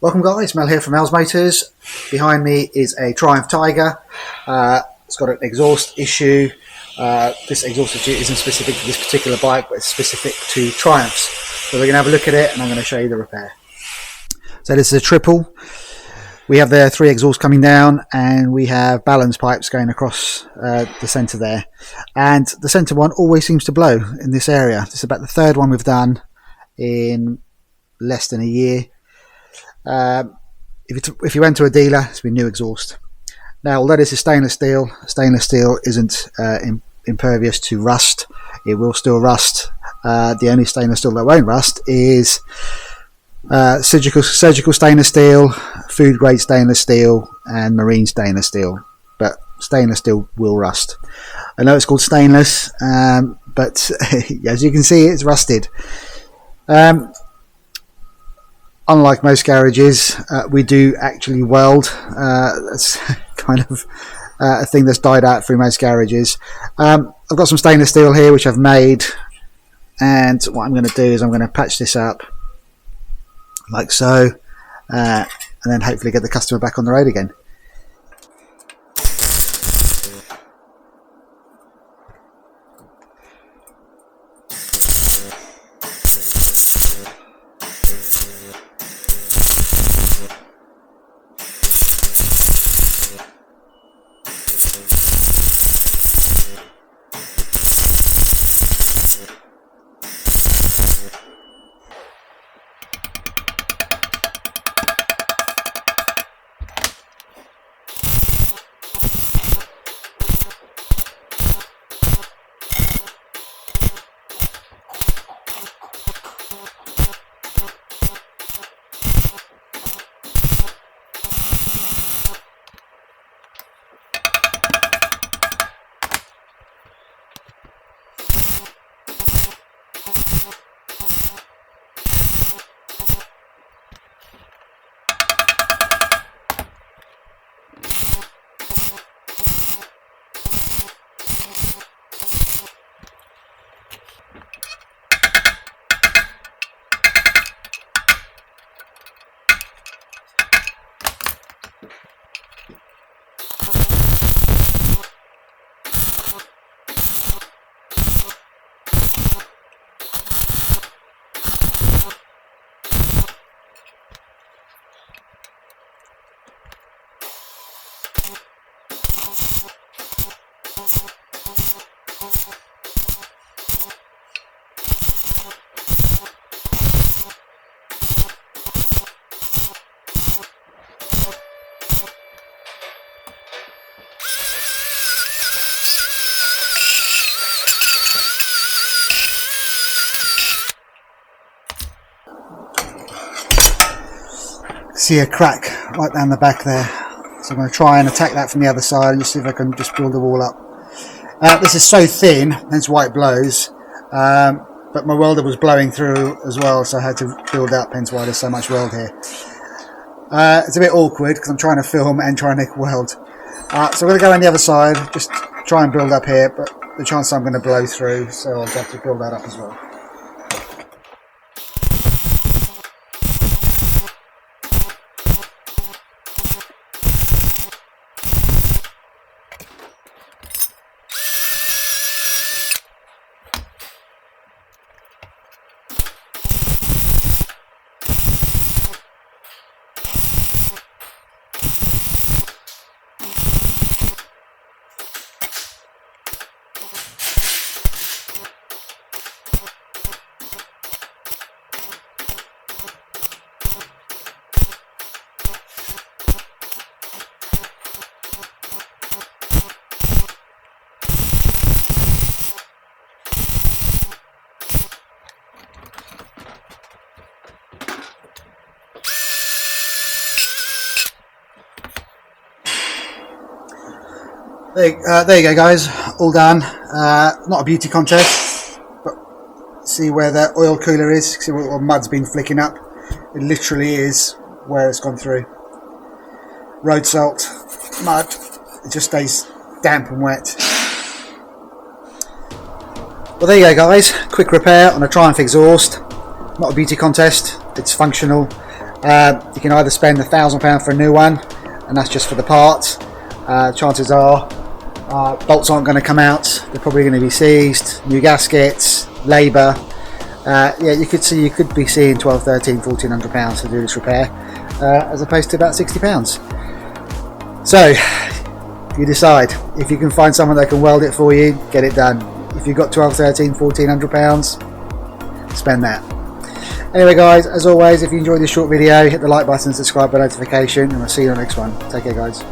Welcome guys, Mel here from Mel's Motors. Behind me is a Triumph Tiger. It's got an exhaust issue. This exhaust issue isn't specific to this particular bike, but it's specific to Triumphs. So we're going to have a look at it and I'm going to show you the repair. So this is a triple. We have the 3 exhausts coming down and we have balance pipes going across the centre there. And the centre one always seems to blow in this area. This is about the 3rd one we've done in less than a year. If you went to a dealer, it's been new exhaust. Now, although this is stainless steel isn't impervious to rust. It will still rust. The only stainless steel that won't rust is surgical stainless steel, food grade stainless steel, and marine stainless steel. But stainless steel will rust. I know it's called stainless, but as you can see, it's rusted. Unlike most garages, we do actually weld. That's kind of a thing that's died out through most garages. I've got some stainless steel here which I've made, and what I'm going to do is I'm going to patch this up like so, and then hopefully get the customer back on the road again. See a crack right down the back there, so I'm going to try and attack that from the other side and just see if I can just build the wall up. This is so thin, hence why it blows, but my welder was blowing through as well, so I had to build up, hence why there's so much weld here. It's a bit awkward because I'm trying to film and trying to weld, so I'm going to go on the other side, just try and build up here, but the chance I'm going to blow through, so I'll have to build that up as well. There you go guys, all done. Not a beauty contest, but see where the oil cooler is, see where mud's been flicking up. It literally is where it's gone through. Road salt, mud, it just stays damp and wet. Well, there you go guys, quick repair on a Triumph exhaust. Not a beauty contest, it's functional. You can either spend £1,000 for a new one, and that's just for the parts. Chances are bolts aren't going to come out, they're probably going to be seized, new gaskets, labour. Yeah, you could be seeing £1,200, £1,300, £1,400 to do this repair, as opposed to about £60. So you decide. If you can find someone that can weld it for you, get it done. If you've got £1,200, £1,300, £1,400, spend that. Anyway guys, as always, if you enjoyed this short video, hit the like button, subscribe by notification, and I'll see you on the next one. Take care guys.